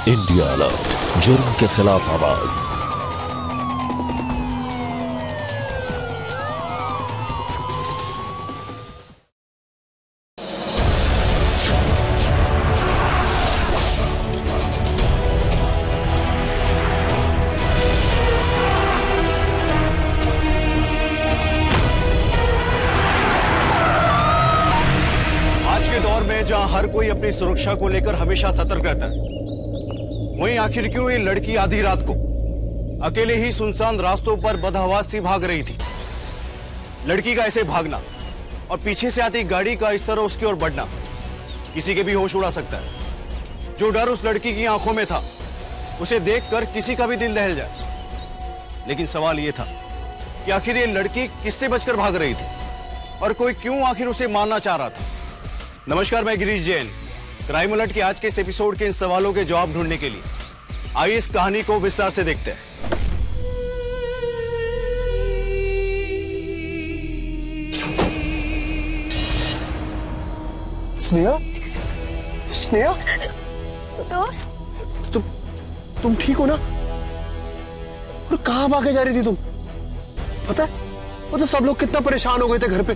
India alert, जुर्म के खिलाफ आवाज। आज के दौर में जहां हर कोई अपनी सुरक्षा को लेकर हमेशा सतर्क रहता है, वहीं आखिर क्यों ये लड़की आधी रात को अकेले ही सुनसान रास्तों पर बदहवास सी भाग रही थी। लड़की का ऐसे भागना और पीछे से आती गाड़ी का इस तरह उसकी ओर बढ़ना किसी के भी होश उड़ा सकता है। जो डर उस लड़की की आंखों में था, उसे देखकर किसी का भी दिल दहल जाए। लेकिन सवाल यह था कि आखिर ये लड़की किससे बचकर भाग रही थी और कोई क्यों आखिर उसे मारना चाह रहा था। नमस्कार, मैं गिरीश जैन। क्राइम अलर्ट के आज के इस एपिसोड के इन सवालों के जवाब ढूंढने के लिए आइए इस कहानी को विस्तार से देखते हैं। स्नेहा, स्नेहा, दोस्त, तुम ठीक हो ना? और कहां भागे जा रही थी तुम? पता है, वो तो सब लोग कितना परेशान हो गए थे घर पे।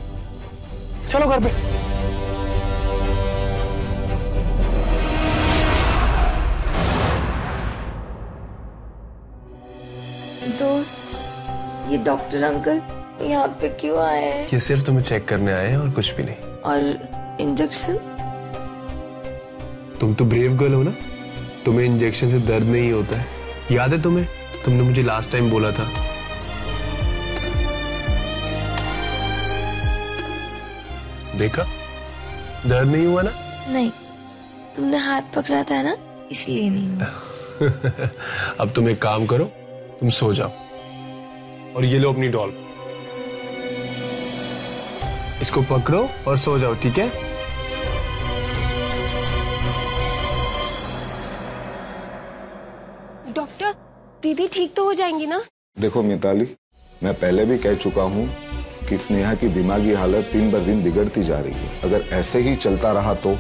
चलो घर पे। दोस्त, ये डॉक्टर अंकल यहाँ पे क्यों आए हैं? ये सिर्फ तुम्हें चेक करने आए हैं और कुछ भी नहीं। और इंजेक्शन? तुम तो ब्रेव गर्ल हो ना, तुम्हें इंजेक्शन से दर्द नहीं होता है। याद है तुम्हें, तुमने मुझे लास्ट टाइम बोला था। देखा, दर्द नहीं हुआ ना? नहीं, तुमने हाथ पकड़ा था ना, इसलिए नहीं हुआ। अब तुम एक काम करो, तुम सो जाओ और ये लो अपनी डॉल, इसको पकड़ो और सो जाओ, ठीक है? डॉक्टर, दीदी ठीक तो हो जाएंगी ना? देखो मिताली, मैं पहले भी कह चुका हूँ कि स्नेहा की दिमागी हालत दिन बर दिन बिगड़ती जा रही है। अगर ऐसे ही चलता रहा तो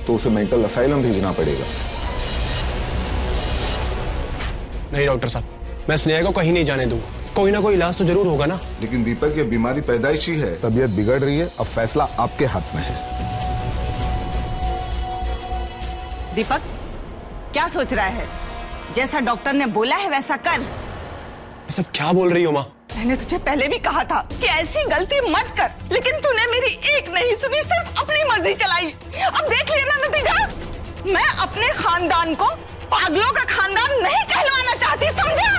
उसे मेंटल असाइलम भेजना पड़ेगा। नहीं डॉक्टर साहब, मैं स्नेहा को कहीं नहीं जाने दूंगा। कोई ना कोई इलाज तो जरूर होगा ना। लेकिन दीपक, ये बीमारी पैदाइशी है, तबीयत बिगड़ रही है, अब फैसला आपके हाथ में है। दीपक, क्या सोच रहा है? जैसा डॉक्टर ने बोला है वैसा कर। ये सब क्या बोल रही हो माँ? मैंने तुझे पहले भी कहा था कि ऐसी गलती मत कर, लेकिन तूने मेरी एक नहीं सुनी, सिर्फ अपनी मर्जी चलाई। अब देख लिया ना नतीजा। मैं अपने खानदान को पागलों का खानदान नहीं कहलवाना चाहती, समझा?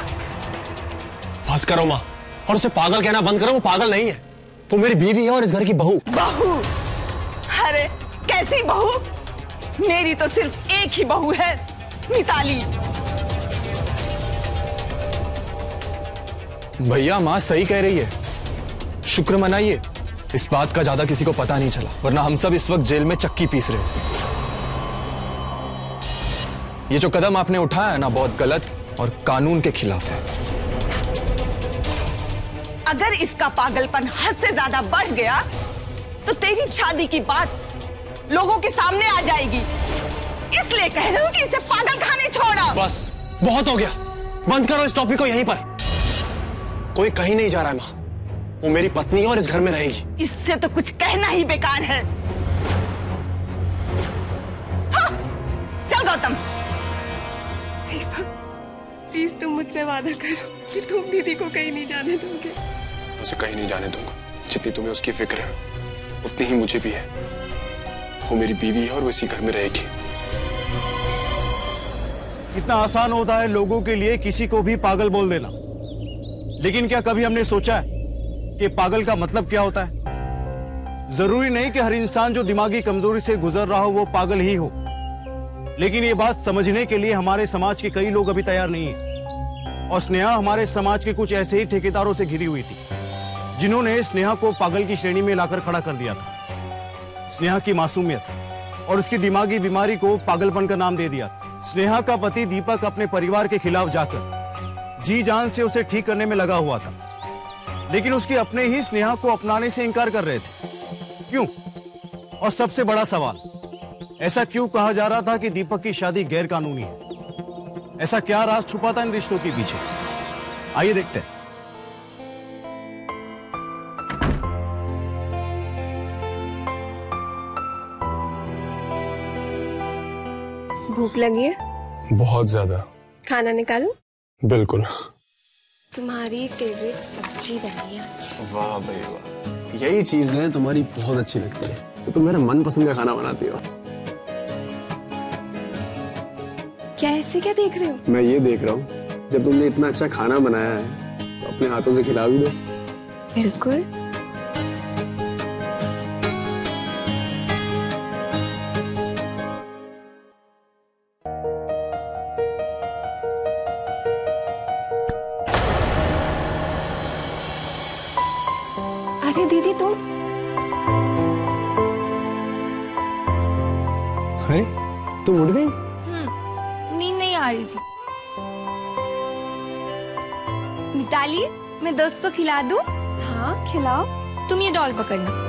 बस करो माँ, और उसे पागल कहना बंद करो। वो पागल नहीं है, वो मेरी बीवी है और इस घर की बहू। बहू? अरे कैसी बहू? मेरी तो सिर्फ एक ही बहू है, मिताली। भैया, माँ सही कह रही है। शुक्र मनाइए, इस बात का ज्यादा किसी को पता नहीं चला, वरना हम सब इस वक्त जेल में चक्की पीस रहे होते। ये जो कदम आपने उठाया है ना, बहुत गलत और कानून के खिलाफ है। अगर इसका पागलपन हद से ज्यादा बढ़ गया तो तेरी शादी की बात लोगों के सामने आ जाएगी। इसलिए कह रही हूं कि इसे पागल खाने छोड़ो। बस बहुत हो गया, बंद करो इस टॉपिक को यहीं पर। कोई कहीं नहीं जा रहा है माँ, वो मेरी पत्नी है और इस घर में रहेगी। इससे तो कुछ कहना ही बेकार है। हाँ, चल गौतम। दीपक, प्लीज तुम मुझसे वादा करो कि तुम दीदी को कहीं नहीं जाने दोगे। उसे कहीं नहीं जाने दूंगा। जितनी तुम्हें उसकी फिक्र है, उतनी ही मुझे भी है। वो मेरी बीवी है और वो इसी घर में रहेगी। कितना आसान होता है लोगों के लिए किसी को भी पागल बोल देना, लेकिन क्या कभी हमने सोचा है कि पागल का मतलब क्या होता है? जरूरी नहीं कि हर इंसान जो दिमागी कमजोरी से गुजर रहा हो वो पागल ही हो, लेकिन ये बात समझने के लिए हमारे समाज के कई लोग अभी तैयार नहीं है। और स्नेहा हमारे समाज के कुछ ऐसे ही ठेकेदारों से घिरी हुई थी, जिन्होंने स्नेहा को पागल की श्रेणी में लाकर खड़ा कर दिया था। स्नेहा की मासूमियत और उसकी दिमागी बीमारी को पागलपन का नाम दे दिया। स्नेहा का पति दीपक अपने परिवार के खिलाफ जाकर जी जान से उसे ठीक करने में लगा हुआ था, लेकिन उसके अपने ही स्नेहा को अपनाने से इनकार कर रहे थे। क्यों? और सबसे बड़ा सवाल, ऐसा क्यों कहा जा रहा था कि दीपक की शादी गैर कानूनी है? ऐसा क्या राज छुपा था इन रिश्तों के पीछे? आइए देखते हैं। भूख लगी है? बहुत ज्यादा। खाना निकालूं? बिल्कुल। तुम्हारी फेवरेट सब्जी बनी है आज। वाह भाई वाह, यही चीज ना तुम्हारी बहुत अच्छी लगती है, तो तुम मेरा मनपसंद का खाना बनाती हो। क्या ऐसे क्या देख रहे हो? मैं ये देख रहा हूँ, जब तुमने इतना अच्छा खाना बनाया है तो अपने हाथों से खिला भी दो। बिल्कुल। अरे दीदी तुम? अरे तुम उठ गई? नींद नहीं आ रही थी। मिताली, मैं दोस्त को खिला दूं? हाँ खिलाओ। तुम ये डॉल पकड़ना।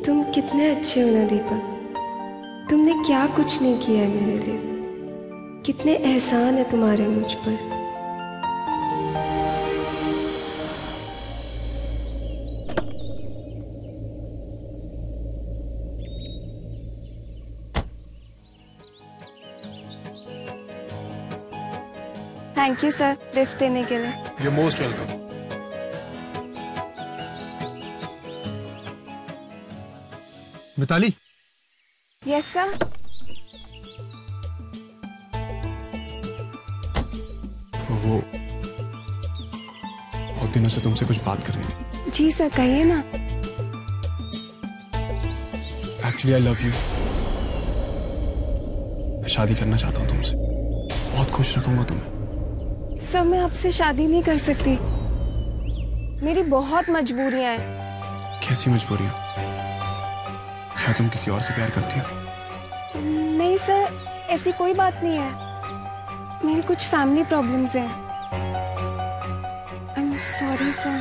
तुम कितने अच्छे हो ना दीपक। तुमने क्या कुछ नहीं किया है मेरे लिए। कितने एहसान है तुम्हारे मुझ पर। थैंक यू सर लिफ्ट देने के लिए। You most welcome. Mitali. Yes sir. वो बहुत दिनों से तुमसे कुछ बात करनी थी। जी सर कहिए ना। Actually I love you. मैं शादी करना चाहता हूँ तुमसे। बहुत खुश रखूंगा तुम्हें। सर मैं आपसे शादी नहीं कर सकती। मेरी बहुत मजबूरियां हैं। कैसी मजबूरियां? क्या तुम किसी और से प्यार करती हो? नहीं सर ऐसी कोई बात नहीं है। मेरी कुछ फैमिली प्रॉब्लम्स हैं। I am sorry sir.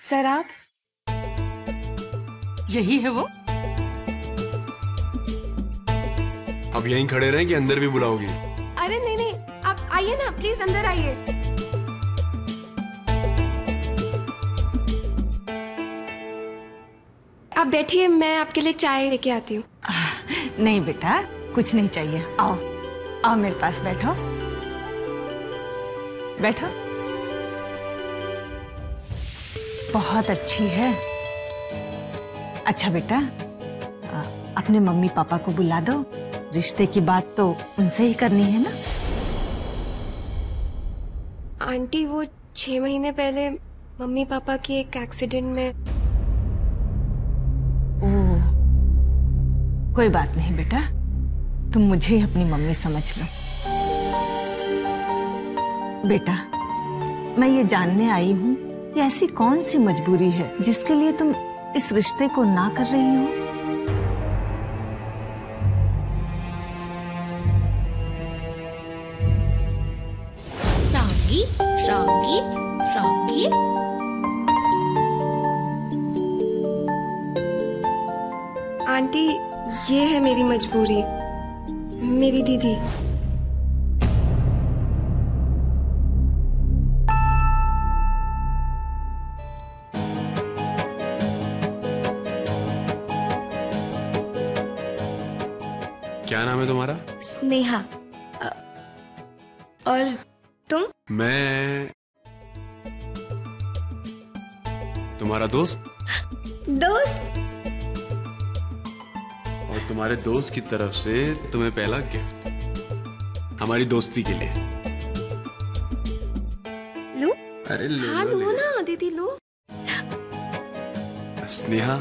Sir आप? यही है वो। अब यहीं खड़े रहें कि अंदर भी बुलाओगी? अरे नहीं नहीं आप आइए ना प्लीज अंदर आइए। आप बैठिए मैं आपके लिए चाय लेके आती हूँ। नहीं बेटा कुछ नहीं चाहिए। आओ आओ मेरे पास बैठो बैठो। बहुत अच्छी है। अच्छा बेटा अपने मम्मी पापा को बुला दो। रिश्ते की बात तो उनसे ही करनी है ना। आंटी वो 6 महीने पहले मम्मी पापा के एक एक्सीडेंट में। ओह कोई बात नहीं बेटा, तुम मुझे ही अपनी मम्मी समझ लो। बेटा मैं ये जानने आई हूँ कि ऐसी कौन सी मजबूरी है जिसके लिए तुम इस रिश्ते को ना कर रही हो। Froggy froggy froggy. आंटी ये है मेरी मजबूरी। मेरी दीदी। क्या नाम है तुम्हारा? स्नेहा। और तुम? मैं तुम्हारा दोस्त। दोस्त? और तुम्हारे दोस्त की तरफ से तुम्हें पहला गिफ्ट हमारी दोस्ती के लिए। लो। अरे लो हाँ लो, लो ना दीदी लो। स्नेहा,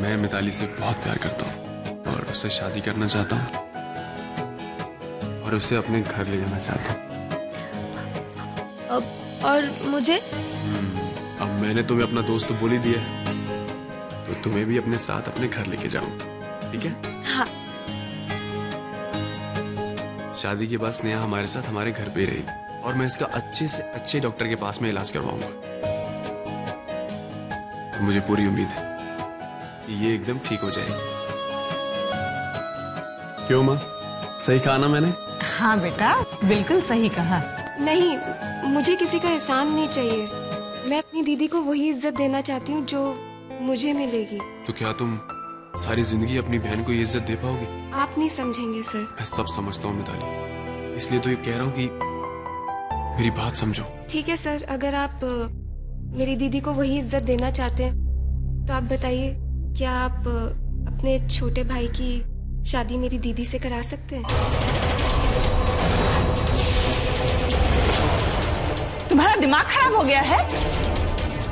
मैं मिताली से बहुत प्यार करता हूँ और उससे शादी करना चाहता हूँ और उसे अपने घर ले जाना चाहता हूँ। और मुझे? अब मैंने तुम्हें अपना दोस्त तो बोल ही दिया है, तो तुम्हें भी अपने साथ अपने घर लेके जाऊँ, ठीक है? हाँ। शादी के बाद स्नेहा हमारे साथ हमारे घर पे ही रहेगी और मैं इसका अच्छे से अच्छे डॉक्टर के पास में इलाज करवाऊंगा। मुझे पूरी उम्मीद है कि ये एकदम ठीक हो जाएगी। क्यों माँ, सही कहा ना मैंने? हाँ बेटा, बिल्कुल सही कहा। नहीं, मुझे किसी का एहसान नहीं चाहिए। मैं अपनी दीदी को वही इज्जत देना चाहती हूँ जो मुझे मिलेगी। तो क्या तुम सारी जिंदगी अपनी बहन को ये इज्जत दे पाओगी? आप नहीं समझेंगे सर। मैं सब समझता हूँ मिताली, इसलिए तो ये कह रहा हूँ कि मेरी बात समझो। ठीक है सर, अगर आप मेरी दीदी को वही इज्जत देना चाहते हैं तो आप बताइए, क्या आप अपने छोटे भाई की शादी मेरी दीदी से करा सकते हैं? तुम्हारा दिमाग खराब हो गया है?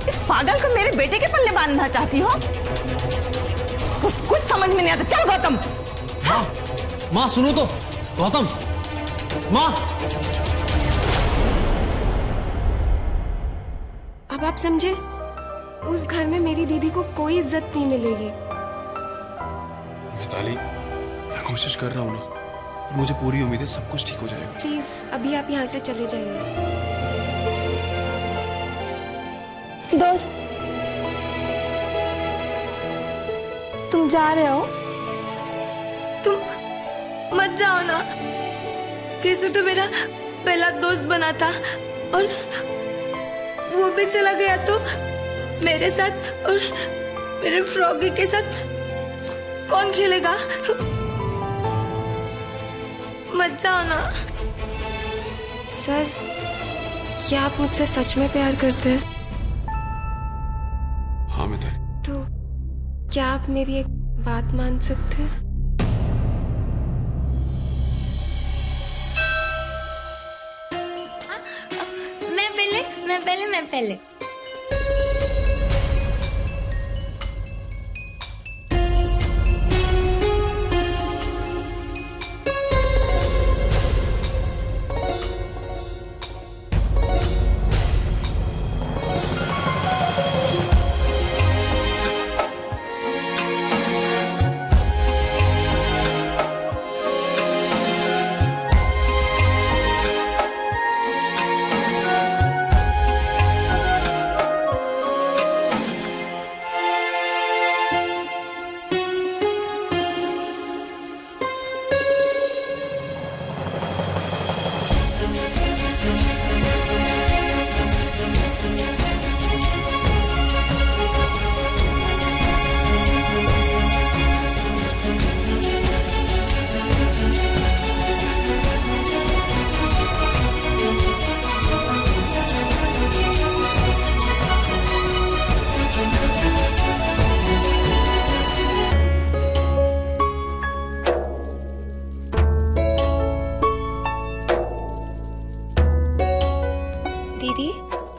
इस पागल को मेरे बेटे के पल्ले बांधना चाहती हो? कुछ समझ में नहीं आता। चल गौतम। माँ, माँ सुनो तो। गौतम, माँ। अब आप समझे, उस घर में मेरी दीदी को कोई इज्जत नहीं मिलेगी। मिताली, मैं कोशिश कर रहा हूँ ना, और मुझे पूरी उम्मीद है सब कुछ ठीक हो जाएगा। प्लीज अभी आप यहाँ से चले जाइए। दोस्त, तुम जा रहे हो? तुम मत जाओ ना। कैसे तो मेरा पहला दोस्त बना था और वो भी चला गया तो मेरे साथ और मेरे फ्रॉगी के साथ कौन खेलेगा? मत जाओ ना। सर, क्या आप मुझसे सच में प्यार करते हैं? हाँ मिताली। तो क्या आप मेरी एक बात मान सकते हैं? मैं पहले।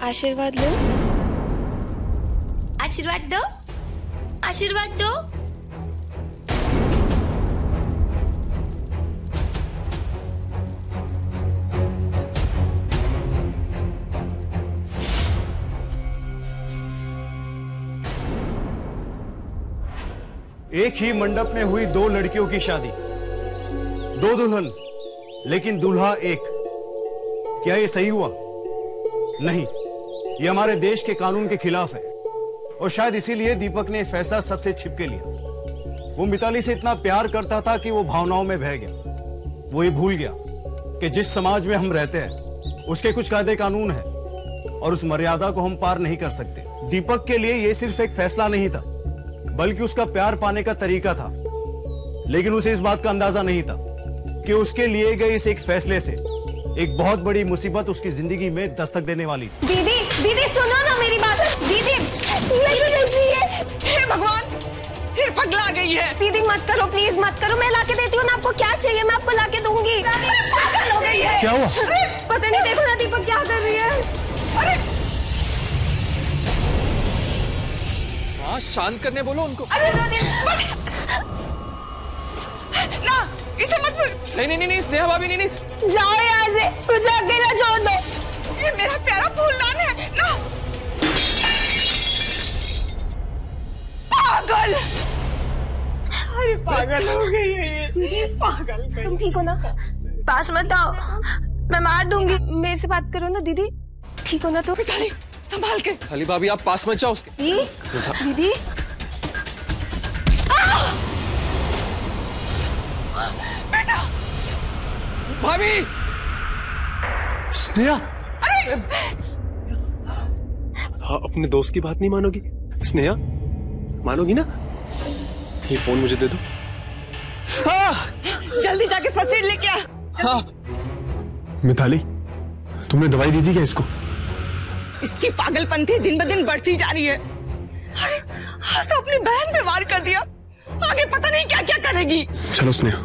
आशीर्वाद लो। आशीर्वाद दो, आशीर्वाद दो। एक ही मंडप में हुई दो लड़कियों की शादी, दो दुल्हन, लेकिन दूल्हा एक। क्या ये सही हुआ? नहीं, ये हमारे देश के कानून के खिलाफ है और शायद इसीलिए दीपक ने फैसला सबसे छिपके लिया। वो मिताली से इतना प्यार करता था कि वो भावनाओं में बह गया। वो ये भूल गया कि जिस समाज में हम रहते हैं उसके कुछ कायदे कानून हैं और उस मर्यादा को हम पार नहीं कर सकते। दीपक के लिए ये सिर्फ एक फैसला नहीं था, बल्कि उसका प्यार पाने का तरीका था। लेकिन उसे इस बात का अंदाजा नहीं था कि उसके लिए गए इस एक फैसले से एक बहुत बड़ी मुसीबत उसकी जिंदगी में दस्तक देने वाली थी। दीदी, दीदी सुनो ना मेरी बात। दीदी, हे भगवान, फिर पगला गई है। दीदी मत करो, प्लीज मत करो। मैं लाके देती हूँ ना, आपको क्या चाहिए मैं आपको लाके दूंगी। पागल हो गई है। क्या हुआ? पता नहीं, देखो ना दीपक क्या कर रही है। अरे माँ शांत करने बोलो उनको। अरे ना, इसे मत। नहीं स्नेहा भाभी, नहीं। जाओ यहाँ से, मुझे अकेला छोड़ दो। ये मेरा प्यारा फूलदान है ना। पागल, अरे पागल हो गई है ये, पागल। तुम ठीक हो ना? पास मत आओ, मैं मार दूंगी। मेरे से बात करो ना दीदी। ठीक हो ना तो? मिताली संभाल के। खाली भाभी आप पास मत जाओ उसके। दीदी बेटा। भाभी। स्नेहा, हाँ, अपने दोस्त की बात नहीं मानोगी? स्नेहा मानोगी ना? ये फोन मुझे दे दो। जल्दी जाके फर्स्ट एड लेके आ। हाँ। मिताली, तुमने दवाई दी थी क्या इसको? इसकी पागलपंथी दिन ब दिन बढ़ती जा रही है। अरे आज तो अपनी बहन पे वार कर दिया, आगे पता नहीं क्या क्या करेगी। चलो स्नेहा।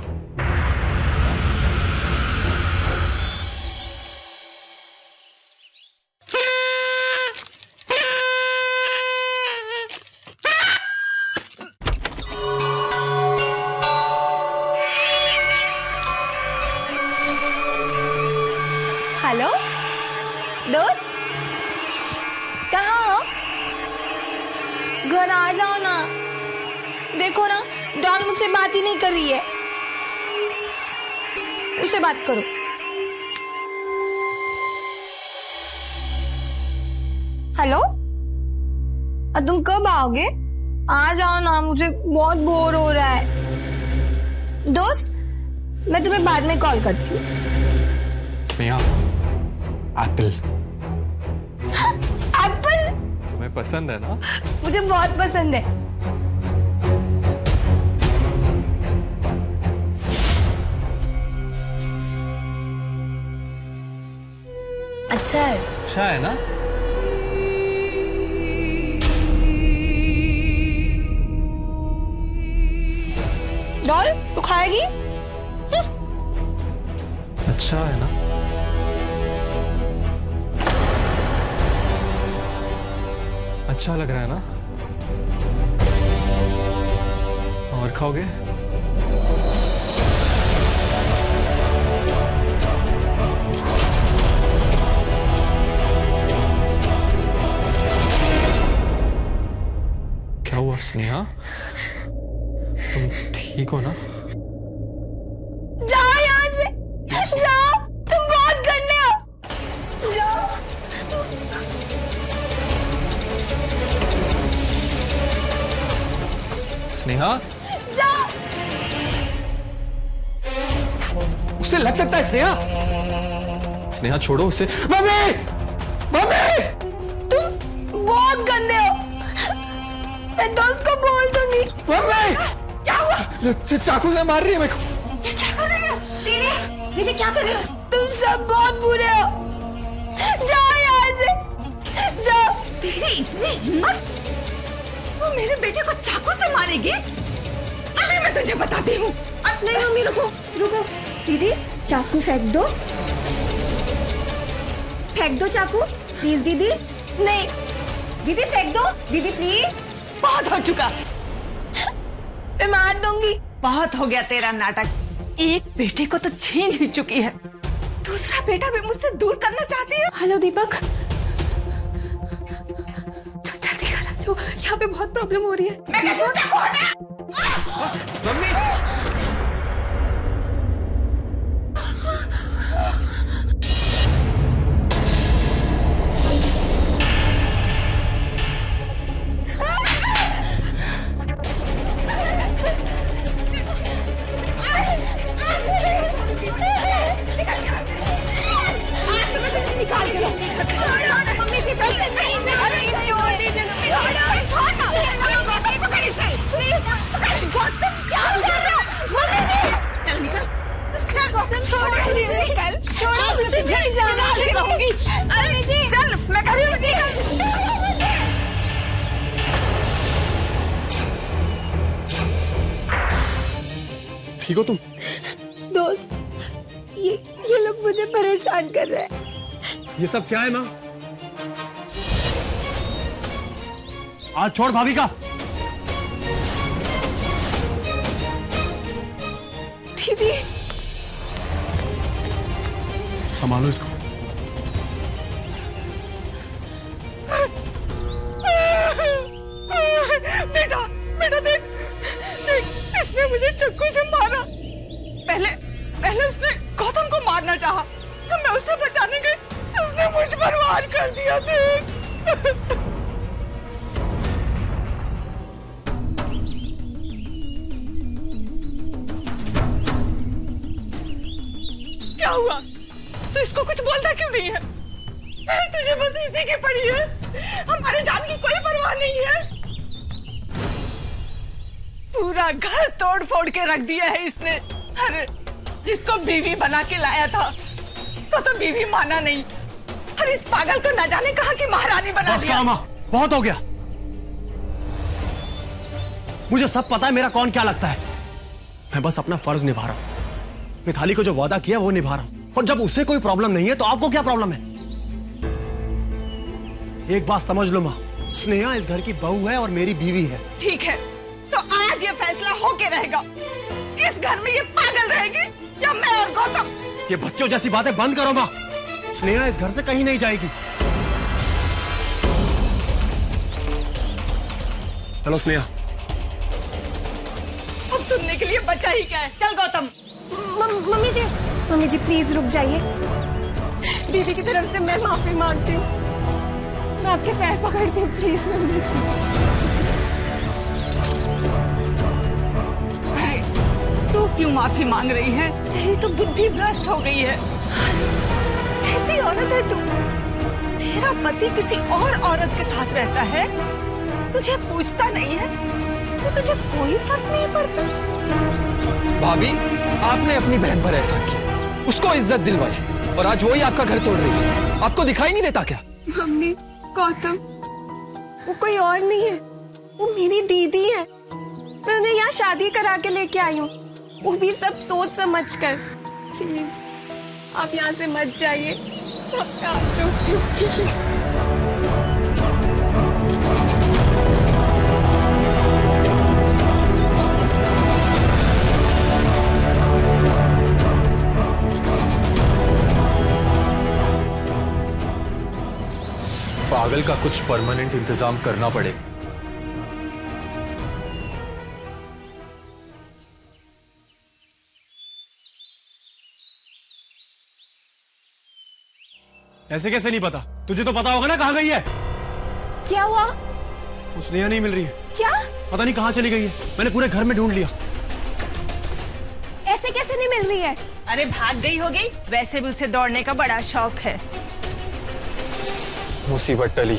हेलो दोस्त, कहाँ हो? घर आ जाओ ना। देखो ना, डॉन मुझसे बात ही नहीं कर रही है, उससे बात करो। हेलो, तुम कब आओगे? आ जाओ ना, मुझे बहुत बोर हो रहा है। दोस्त, मैं तुम्हें बाद में कॉल करती हूँ। स्नेहा, एप्पल। एप्पल तुम्हें पसंद है ना? मुझे बहुत पसंद है। अच्छा है। अच्छा है ना? डॉल, तू खाएगी? अच्छा है ना? अच्छा लग रहा है ना? और खाओगे? क्या हुआ स्नेहा? तुम ठीक हो ना? जाओ यहाँ से, जाओ, तुम बहुत गंदे हो। जाओ। स्नेहा, जाओ। उसे लग सकता है स्नेहा। स्नेहा छोड़ो उसे। मम्मी, मम्मी, तुम बहुत गंदे हो, मैं दोस्त को बोल दूंगी। मम्मी, क्या हुआ? चाकू से मार रही है मेरे को। क्या कर रही हो? दीदी क्या कर रहे हो? तुम सब बहुत बुरे हो, जाओ यहाँ से, जाओ। तेरी इतनी हिम्मत, तू मेरे बेटे को चाकू से मारेगी? अभी मैं तुझे बताती हूँ। नहीं मम्मी, रुको रुको। दीदी चाकू फेंक दो, फेंक दो चाकू प्लीज। दीदी नहीं, दीदी फेंक दो दीदी प्लीज। बहुत हो चुका, मैं मार दूंगी। बहुत हो गया तेरा नाटक। एक बेटे को तो छीन ही चुकी है, दूसरा बेटा भी मुझसे दूर करना चाहती है। हेलो दीपक, जल्दी करा, जो यहाँ पे बहुत प्रॉब्लम हो रही है। मैं कहती हूँ क्या हटा। मम्मी, निकाल के लो। मम्मी जी छोड़ दीजिए। चल निकल, छोड़ो मुझे, नहीं जाना। अरे जी चल, मैं कर रही हूँ। ठीक हो तुम? दोस्त, ये लोग मुझे परेशान कर रहे हैं। ये सब क्या है माँ? आज छोड़ भाभी का। दीदी संभालो इसको। बेटा बेटा देख देख, इसने मुझे चाकू से मारा। पहले उसने गौतम को मारना चाहा। जब मैं उसे बचाने गई तो उसने मुझ पर वार कर दिया। देख क्या हुआ? तू इसको कुछ बोलता क्यों नहीं है? तुझे बस इसी की पड़ी है। हमारे जान की कोई परवाह नहीं है। पूरा घर तोड़ फोड़ के रख दिया है इसने। अरे जिसको बीवी बना के लाया था तो बीवी माना नहीं। और इस पागल को न जाने कहा कि महारानी बना दिया। बहुत हो गया। मुझे सब पता है मेरा कौन क्या लगता है। मैं बस अपना फर्ज निभा रहा हूं। मिताली को जो वादा किया वो निभा रहा हूं। और जब उसे कोई प्रॉब्लम नहीं है तो आपको क्या प्रॉब्लम है? एक बात समझ लो माँ, स्नेहा इस घर की बहू है और मेरी बीवी है। ठीक है, तो आज ये फैसला होके रहेगा। इस घर में ये पागल रहेगी या मैं और गौतम? ये बच्चों जैसी बातें बंद करो माँ। स्नेहा इस घर से कहीं नहीं जाएगी। चलो स्नेहा। अब सुनने के लिए बचा ही क्या है। चल गौतम। मम्मी जी प्लीज रुक जाइए। दीदी की तरफ से मैं माफी मांगती हूँ। मैं आपके पैर पकड़ती हूँ, प्लीज मम्मी जी। तू क्यों माफी मांग रही है? तेरी तो बुद्धि भ्रष्ट हो गई है। ऐसी औरत है तू। तेरा पति किसी और औरत के साथ रहता है, तुझे पूछता नहीं है तो तुझे कोई फर्क नहीं पड़ता। भाभी, आपने अपनी बहन पर ऐसा किया, उसको इज्जत दिलवाई और आज वही आपका घर तोड़ रही है। आपको दिखाई नहीं देता क्या? मम्मी, गौतम वो कोई और नहीं है, वो मेरी दीदी है। मैं उन्हें यहाँ शादी करा के लेके आई हूँ, वो भी सब सोच समझ कर। प्लीज आप यहाँ से मत जाइए। प्लीज। पागल का कुछ परमानेंट इंतजाम करना पड़ेगा। ऐसे कैसे नहीं पता? तुझे तो पता होगा ना कहाँ गई है। क्या हुआ? वो स्नेहा नहीं मिल रही है। क्या? पता नहीं कहाँ चली गई है। मैंने पूरे घर में ढूंढ लिया। ऐसे कैसे नहीं मिल रही है? अरे भाग गई होगी। वैसे भी उसे दौड़ने का बड़ा शौक है। मुसीबत टली।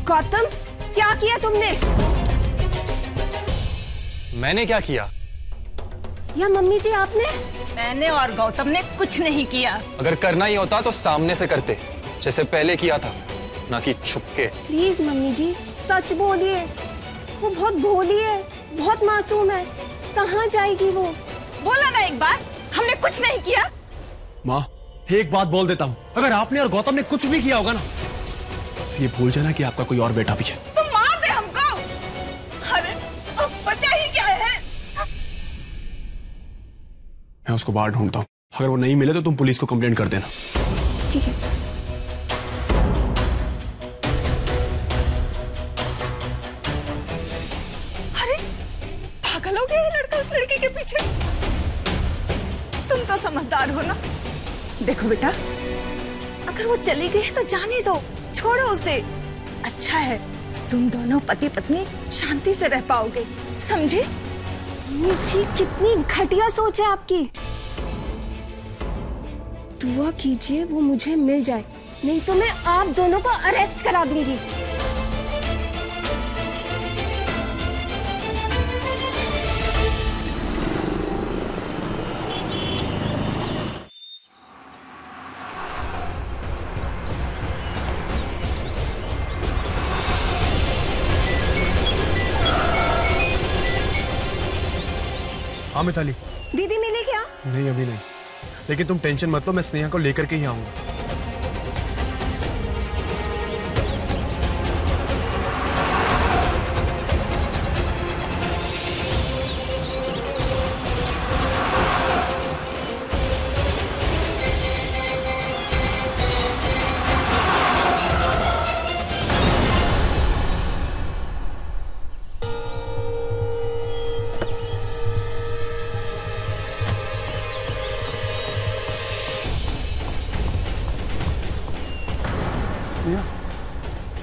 गौतम, क्या किया तुमने? मैंने क्या किया? या मम्मी जी आपने? मैंने और गौतम ने कुछ नहीं किया। अगर करना ही होता तो सामने से करते, जैसे पहले किया था, ना कि छुपके। प्लीज मम्मी जी सच बोलिए। वो बहुत भोली है, बहुत मासूम है। कहाँ जाएगी वो? बोला ना एक बार, हमने कुछ नहीं किया। माँ, एक बात बोल देता हूँ, अगर आपने और गौतम ने कुछ भी किया होगा ना, तो ये भूल जाना कि आपका कोई और बेटा भी है। तुम मार दे हमको। अरे अब बचा ही क्या है? मैं उसको बाहर ढूंढता हूँ। अगर वो नहीं मिले तो तुम पुलिस को कंप्लेंट कर देना। ठीक है। अरे पागल हो गया लड़का उस लड़की के पीछे। तुम तो समझदार हो ना। देखो बेटा, अगर वो चली गई है तो जाने दो, छोड़ो उसे। अच्छा है, तुम दोनों पति पत्नी शांति से रह पाओगे, समझे? जी कितनी घटिया सोच है आपकी। दुआ कीजिए वो मुझे मिल जाए, नहीं तो मैं आप दोनों को अरेस्ट करा दूंगी। हाँ मिताली। दीदी मिली क्या? नहीं अभी नहीं, लेकिन तुम टेंशन मत लो, मैं स्नेहा को लेकर के ही आऊंगा।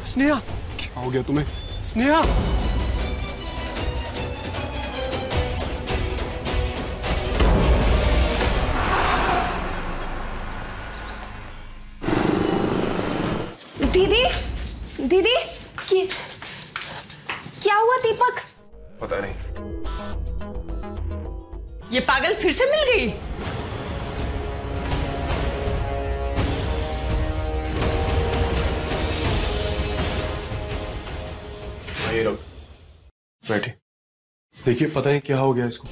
स्नेहा, क्या हो गया तुम्हें? स्नेहा, दीदी, दीदी, क्या हुआ दीपक? पता नहीं। ये पागल फिर से मिल गई? आइए लोग, बैठिए। देखिए पता नहीं क्या हो गया इसको।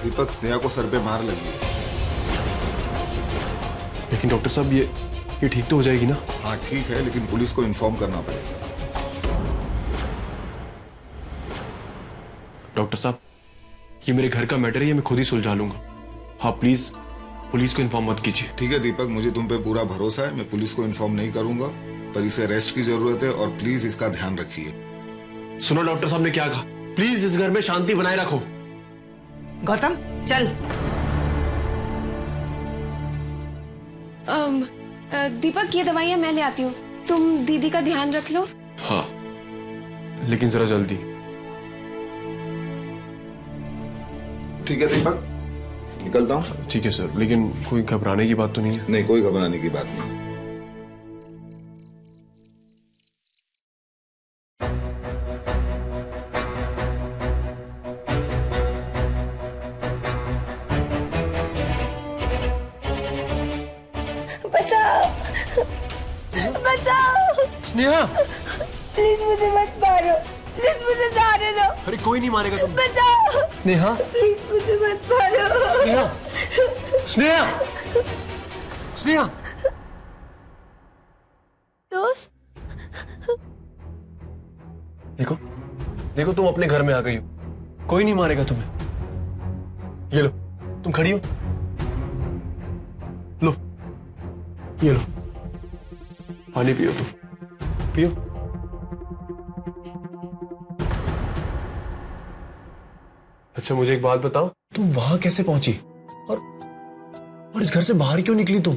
दीपक, स्नेहा को सर पे मार लगी है। लेकिन डॉक्टर साहब ये ठीक तो हो जाएगी ना? हाँ ठीक है, लेकिन पुलिस को इन्फॉर्म करना पड़ेगा। डॉक्टर साहब, ये मेरे घर का मैटर है, ये मैं खुद ही सुलझा लूंगा। हाँ प्लीज पुलिस को इन्फॉर्म मत कीजिए। ठीक है दीपक, मुझे तुम पे पूरा भरोसा है। मैं पुलिस को इन्फॉर्म नहीं करूंगा, पर इसे रेस्ट की जरूरत है और प्लीज इसका ध्यान रखिए। सुनो डॉक्टर साहब ने क्या कहा, प्लीज इस घर में शांति बनाए रखो। गौतम चल। दीपक, ये दवाइयां मैं ले आती हूँ, तुम दीदी का ध्यान रख लो। हाँ लेकिन जरा जल्दी। ठीक है दीपक, निकलता हूँ। ठीक है सर, लेकिन कोई घबराने की बात तो नहीं है? नहीं, कोई घबराने की बात नहीं। बचाओ स्नेहा, प्लीज मुझे मत मारो, प्लीज मुझे जाने दो। अरे कोई नहीं मारेगा तुम। बचाओ स्नेहा, प्लीज मुझे मत मारो। स्नेहा, स्नेहा, स्नेहा। दोस्त, देखो देखो, तुम अपने घर में आ गई हो, कोई नहीं मारेगा तुम्हें। ये लो, तुम खड़ी हो, लो ये लो, पानी पियो, तुम पियो। अच्छा मुझे एक बात बताओ, तुम वहां कैसे पहुंची और इस घर से बाहर क्यों निकली तुम?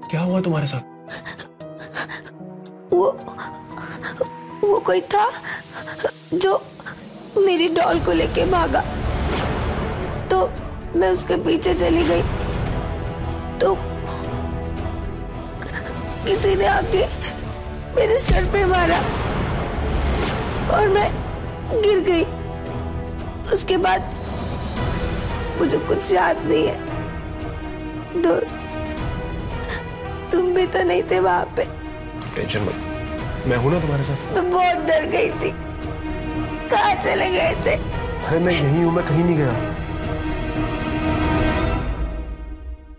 क्या हुआ तुम्हारे साथ? वो कोई था जो मेरी डॉल को लेके भागा, तो मैं उसके पीछे चली गई, तो किसी ने आके मेरे सर पे मारा और मैं गिर गई। उसके बाद मुझे कुछ याद नहीं है। दोस्त, तुम भी तो नहीं थे वहां पे। टेंशन मत, मैं हूं ना तुम्हारे साथ। मैं बहुत डर गई थी। कहाँ चले गए थे? अरे मैं यहीं हूं, मैं कहीं नहीं गया।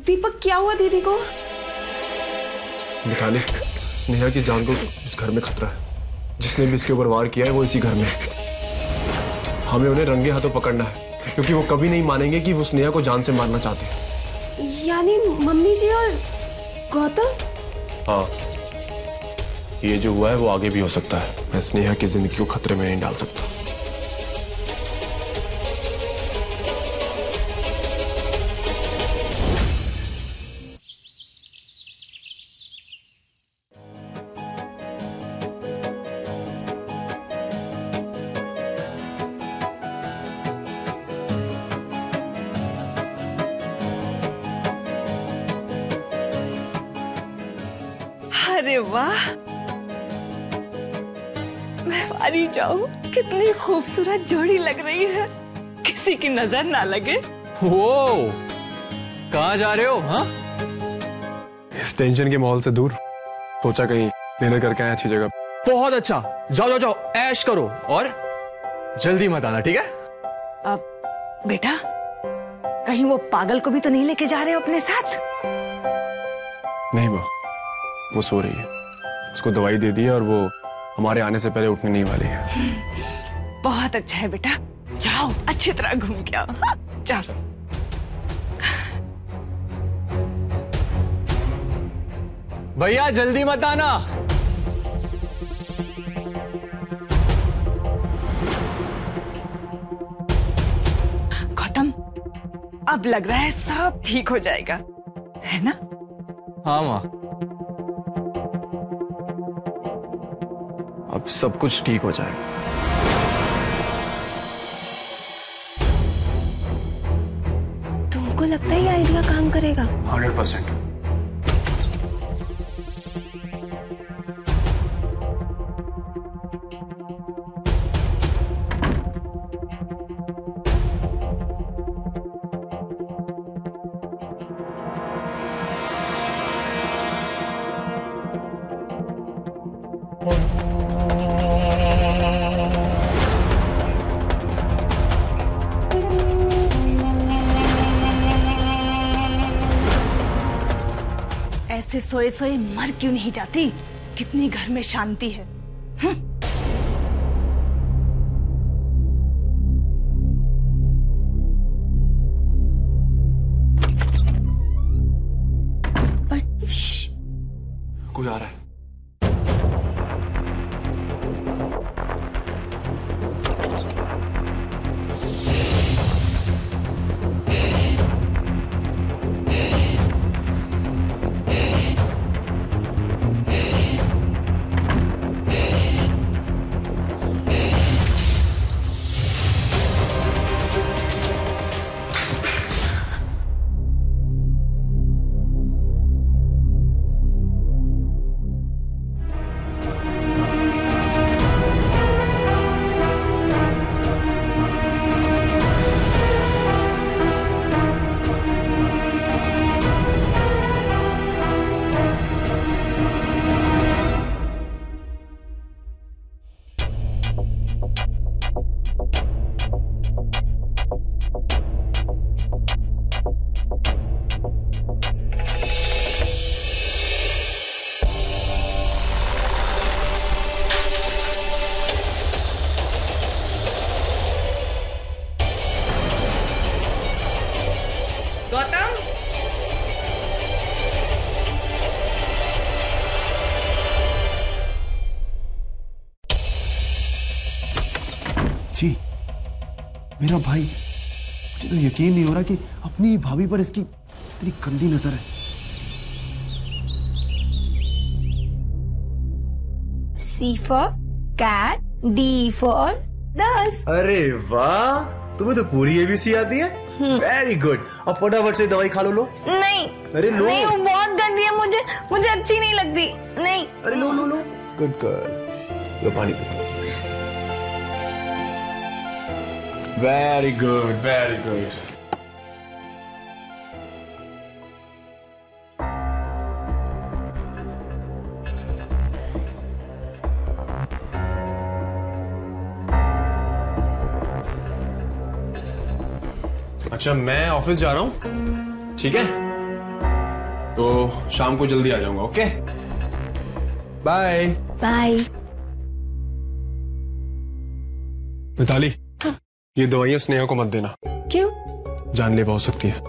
दीपक, क्या हुआ दीदी को? मिताली, स्नेहा की जान को इस घर में खतरा है। जिसने भी इसके ऊपर वार किया है वो इसी घर में है। हमें उन्हें रंगे हाथों पकड़ना है, क्योंकि वो कभी नहीं मानेंगे कि वो स्नेहा को जान से मारना चाहते हैं। यानी मम्मी जी और गौतम? हाँ, ये जो हुआ है वो आगे भी हो सकता है। मैं स्नेहा की जिंदगी को खतरे में नहीं डाल सकता। अरे वाह, मैं मारी जाऊं, कितनी खूबसूरत जोड़ी लग रही है, किसी की नजर ना लगे। वो कहाँ जा रहे हो? हाँ, इस टेंशन के माहौल से दूर सोचा कहीं डिनर करके आए अच्छी जगह। बहुत अच्छा, जाओ जाओ जाओ, ऐश करो और जल्दी मत आना, ठीक है? अब बेटा, कहीं वो पागल को भी तो नहीं लेके जा रहे हो अपने साथ? नहीं माँ, वो सो रही है, उसको दवाई दे दी है और वो हमारे आने से पहले उठने नहीं वाली है। बहुत अच्छा है बेटा, जाओ अच्छी तरह घूम के आओ। हाँ, जाओ। भैया जल्दी मत आना। गौतम, अब लग रहा है सब ठीक हो जाएगा, है ना? हाँ माँ, अब सब कुछ ठीक हो जाएगा। तुमको लगता है ये आइडिया काम करेगा? 100%। ऐसे सोए सोए मर क्यों नहीं जाती? कितनी घर में शांति है। कोई आ रहा है। गौतम, जी मेरा भाई, मुझे तो यकीन नहीं हो रहा कि अपनी भाभी पर इसकी इतनी गंदी नजर है। C for cat, D for dust। अरे वाह, तुम्हें तो पूरी एबीसी आती है। Very good. अब फटाफट से दवाई खा लो। नहीं, अरे लो। नहीं, वो बहुत गंदी है, मुझे अच्छी नहीं लगती। नहीं। अरे लो। गुड गर्ल, लो पानी P. Very good, very good. अच्छा, मैं ऑफिस जा रहा हूँ, ठीक है? तो शाम को जल्दी आ जाऊंगा, ओके? बाय। बाय। मिताली, ये दवाइयां स्नेहा को मत देना। क्यों? जानलेवा हो सकती है,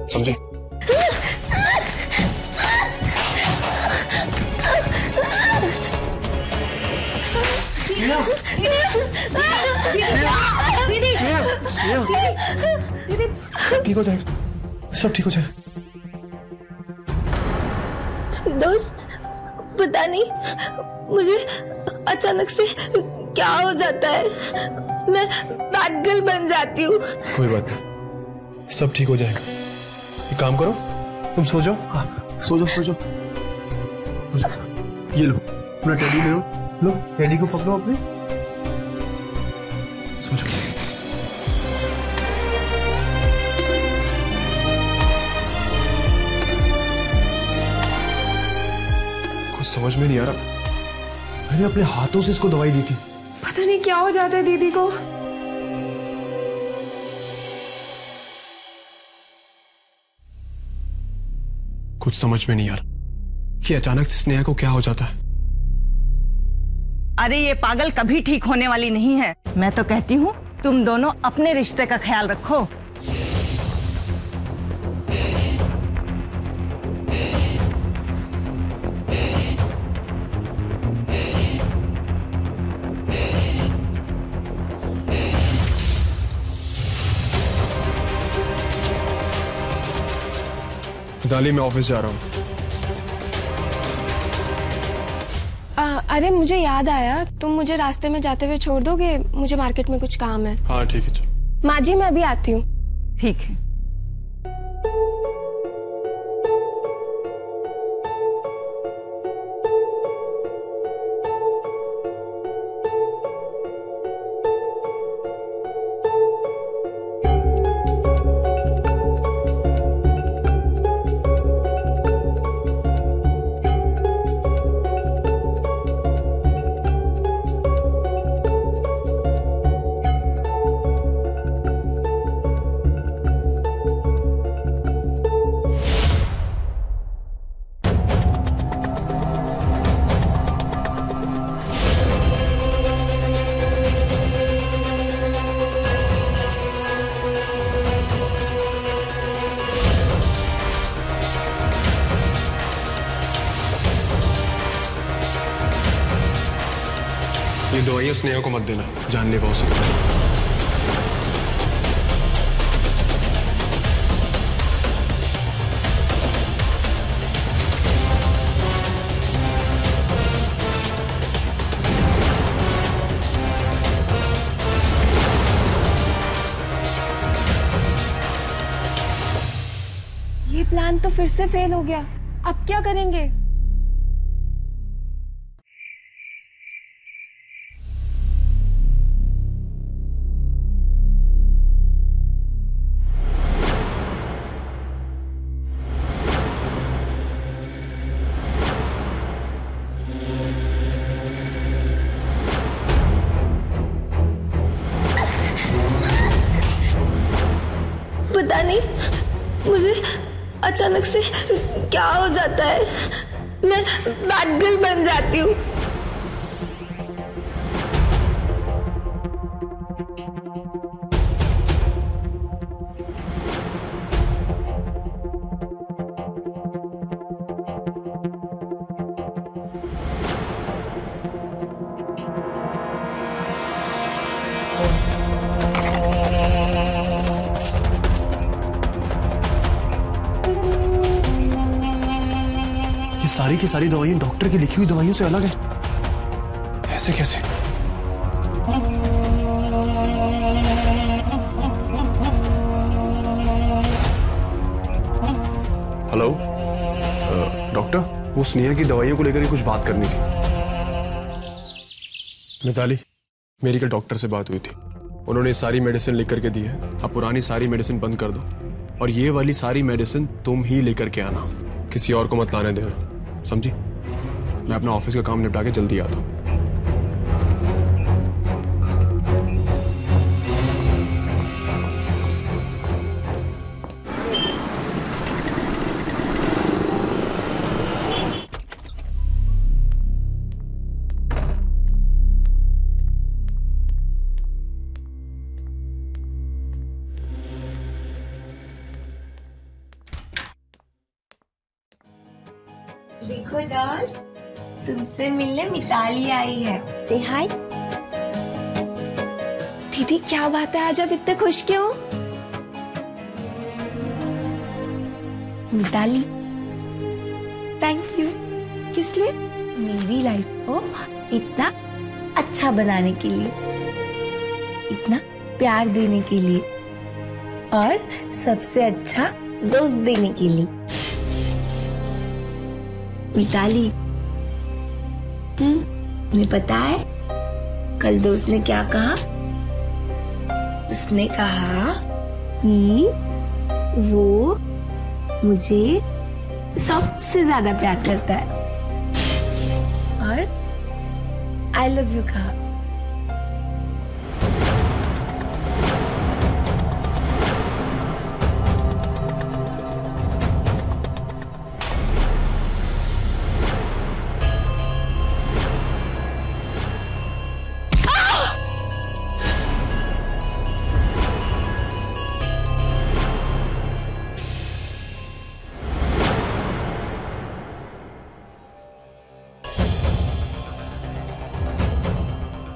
समझे? ठीक हो जाएगा, सब ठीक हो जाएगा। दोस्त, पता नहीं मुझे अचानक से क्या हो जाता है, मैं बैड गर्ल बन जाती हूँ। कोई बात नहीं, सब ठीक हो जाएगा। एक काम करो, तुम सो जाओ। हाँ, सो जाओ। ये लो अपना टेडी, लो टेडी को पकड़ो अपने, सो जाओ। कुछ समझ में नहीं आ रहा, मैंने अपने हाथों से इसको दवाई दी थी। पता नहीं क्या हो जाता है दीदी को। कुछ समझ में नहीं आ रहा कि अचानक से स्नेहा को क्या हो जाता है। अरे ये पागल कभी ठीक होने वाली नहीं है। मैं तो कहती हूँ तुम दोनों अपने रिश्ते का ख्याल रखो। मिताली, मैं ऑफिस जा रहा हूँ। अरे मुझे याद आया, तुम मुझे रास्ते में जाते हुए छोड़ दोगे? मुझे मार्केट में कुछ काम है। हाँ ठीक है, चलो। माँ जी, मैं अभी आती हूँ। ठीक है। ये दवाइयां स्नेहा को मत देना, जानलेवा हो सकता है। ये प्लान तो फिर से फेल हो गया। अब क्या करेंगे? पता नहीं मुझे अचानक से क्या हो जाता है, मैं बैड गर्ल बन जाती हूँ। सारी की सारी दवाइयां डॉक्टर की लिखी हुई दवाइयों से अलग है। ऐसे कैसे? हेलो डॉक्टर, वो स्नेहा की दवाइयों को लेकर कुछ बात करनी थी। मिताली, मेरी कल डॉक्टर से बात हुई थी। उन्होंने सारी मेडिसिन लिख करके दी है। अब पुरानी सारी मेडिसिन बंद कर दो और ये वाली सारी मेडिसिन तुम ही लेकर के आना, किसी और को मत लाने देना, समझी? मैं अपना ऑफिस का काम निपटा के जल्दी आता हूँ। देखो दोस्त, तुमसे मिलने मिताली आई है। से हाय। दीदी क्या बात है, आज आप इतने खुश क्यों? Mitali, thank you. किस लिए? मेरी लाइफ को इतना अच्छा बनाने के लिए, इतना प्यार देने के लिए और सबसे अच्छा दोस्त देने के लिए। मिताली, तुम्हें पता है कल दोस्त ने क्या कहा? उसने कहा कि वो मुझे सबसे ज्यादा प्यार करता है और आई लव यू कहा।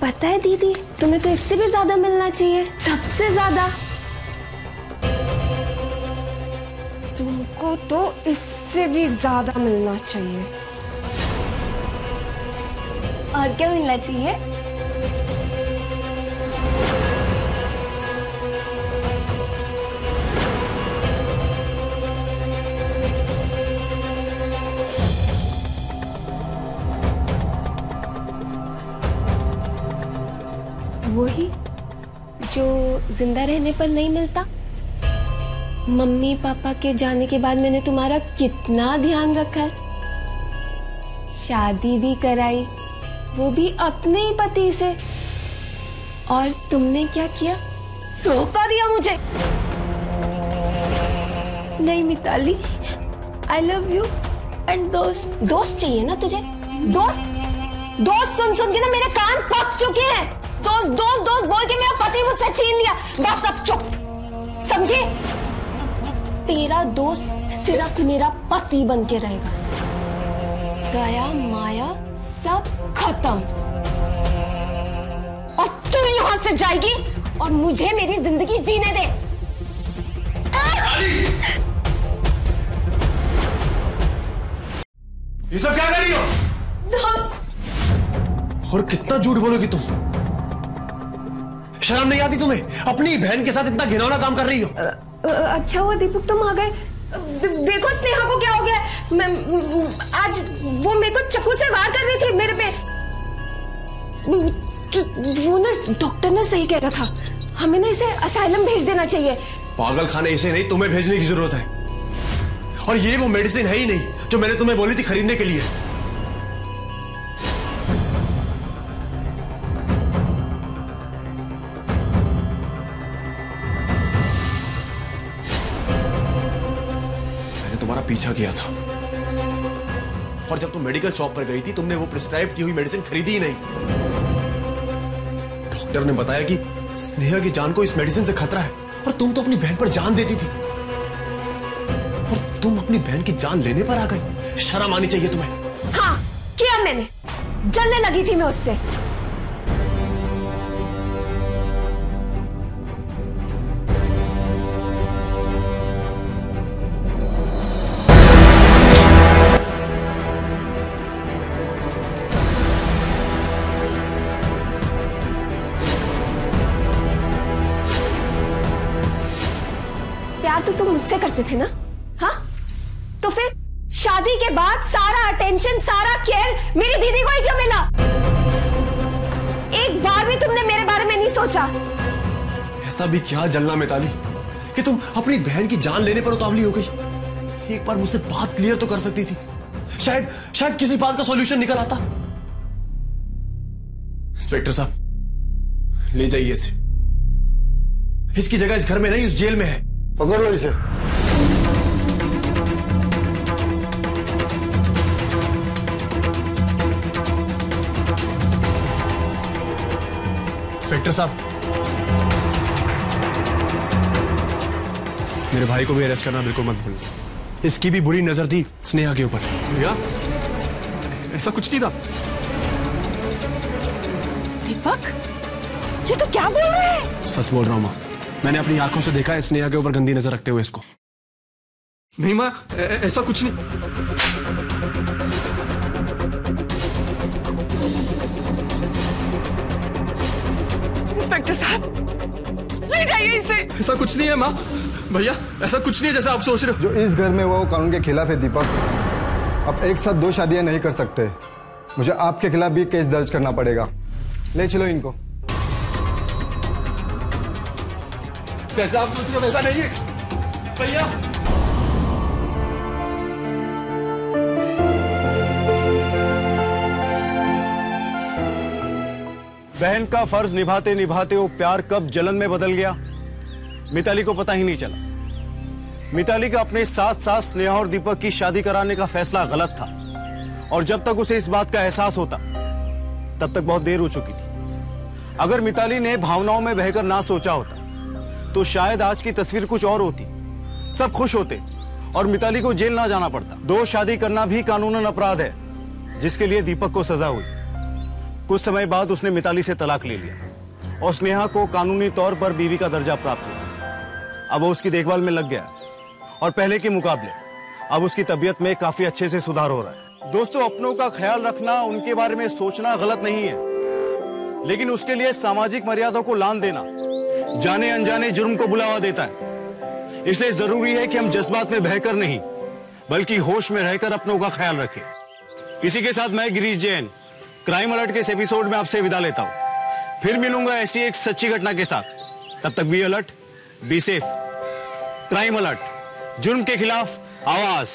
पता है दीदी, तुम्हें तो इससे भी ज्यादा मिलना चाहिए, सबसे ज्यादा। तुमको को तो इससे भी ज्यादा मिलना चाहिए। और क्या मिलना चाहिए? वही जो जिंदा रहने पर नहीं मिलता। मम्मी पापा के जाने के बाद मैंने तुम्हारा कितना ध्यान रखा है, शादी भी कराई, वो भी अपने ही पति से, और तुमने क्या किया? धोखा दिया मुझे। नहीं Mitali, I love you and दोस्त। दोस्त चाहिए ना तुझे? दोस्त सुन सुन के ना मेरे कान पक चुके हैं। दोस्त दोस्त दोस्त बोल के मेरा पति मुझसे छीन लिया। बस अब चुप, समझे? तेरा दोस्त सिर्फ मेरा पति बन के रहेगा। दया माया सब खत्म, और तू यहां से जाएगी और मुझे मेरी जिंदगी जीने दे। ये सब क्या कर रही हो? दोस्त। और कितना झूठ बोलोगी तुम? शर्म नहीं आती तुम्हें? अपनी बहन के साथ इतना घिनौना काम कर रही हो। अच्छा हुआ दीपक तुम आ गए। देखो स्नेहा को क्या हो गया। मैं आज वो मेरे को चाकू से वार कर रही थी मेरे पे। वो ना डॉक्टर ने सही कह रहा था, हमें ना इसे असाइलम भेज देना चाहिए। पागल खाने इसे नहीं, तुम्हें भेजने की जरूरत है। और ये वो मेडिसिन है ही नहीं जो मैंने तुम्हें बोली थी खरीदने के लिए। तुम्हारा पीछा किया था, और जब तुम मेडिकल शॉप पर गई थी तुमने वो प्रिस्क्राइब की हुई मेडिसिन खरीदी ही नहीं। डॉक्टर ने बताया कि स्नेहा की जान को इस मेडिसिन से खतरा है, और तुम तो अपनी बहन पर जान देती थी, और तुम अपनी बहन की जान लेने पर आ गई। शर्म आनी चाहिए तुम्हें। हाँ किया मैंने, जलने लगी थी मैं उससे। तो तुम मुझसे करते थे ना? हाँ, तो फिर शादी के बाद सारा अटेंशन, सारा केयर मेरी दीदी को ही क्यों मिला? एक बार भी तुमने मेरे बारे में नहीं सोचा। ऐसा भी क्या जलना मिताली कि तुम अपनी बहन की जान लेने पर उतावली हो गई। एक बार मुझसे बात क्लियर तो कर सकती थी, शायद किसी बात का सॉल्यूशन निकल आता। इंस्पेक्टर साहब, ले जाइए इसे। इसकी जगह इस घर में नहीं, उस जेल में है। पकड़ लो इसे। इंस्पेक्टर साहब, मेरे भाई को भी अरेस्ट करना बिल्कुल मत भूलना। इसकी भी बुरी नजर थी स्नेहा के ऊपर। भैया ऐसा कुछ नहीं था। दीपक, ये तो क्या बोल रहे हैं? सच बोल रहा हूं मां, मैंने अपनी आंखों से देखा है स्नेहा के ऊपर गंदी नजर रखते हुए इसको। नहीं मां, ऐसा कुछ नहीं। इंस्पेक्टर साहब, ले जाइए इसे। ऐसा कुछ नहीं है मां। भैया ऐसा कुछ नहीं है जैसा आप सोच रहे हो। जो इस घर में हुआ वो कानून के खिलाफ है दीपक। आप एक साथ दो शादियां नहीं कर सकते। मुझे आपके खिलाफ भी केस दर्ज करना पड़ेगा। ले चलो इनको। जैसा आप सोच रहे हो वैसा नहीं है भैया। बहन का फर्ज निभाते निभाते वो प्यार कब जलन में बदल गया, मिताली को पता ही नहीं चला। मिताली का अपने साथ साथ स्नेहा और दीपक की शादी कराने का फैसला गलत था, और जब तक उसे इस बात का एहसास होता तब तक बहुत देर हो चुकी थी। अगर मिताली ने भावनाओं में बहकर ना सोचा होता तो शायद आज की तस्वीर कुछ और होती, सब खुश होते और मिताली को जेल ना जाना पड़ता। दो शादी करना भी कानूनन अपराध है, जिसके लिए दीपक को सजा हुई। कुछ समय बाद उसने मिताली से तलाक ले लिया और स्नेहा को कानूनी तौर पर बीवी का दर्जा प्राप्त हुआ। अब वो उसकी देखभाल में लग गया और पहले के मुकाबले अब उसकी तबीयत में काफी अच्छे से सुधार हो रहा है। दोस्तों, अपनों का ख्याल रखना, उनके बारे में सोचना गलत नहीं है, लेकिन उसके लिए सामाजिक मर्यादा को लांघ देना जाने अनजाने जुर्म को बुलावा देता है। इसलिए जरूरी है कि हम जज्बात में बहकर नहीं, बल्कि होश में रहकर अपनों का ख्याल रखें। इसी के साथ मैं गिरीश जैन क्राइम अलर्ट के इस एपिसोड में आपसे विदा लेता हूं। फिर मिलूंगा ऐसी एक सच्ची घटना के साथ। तब तक be alert, be safe. Crime alert, जुर्म के खिलाफ आवाज।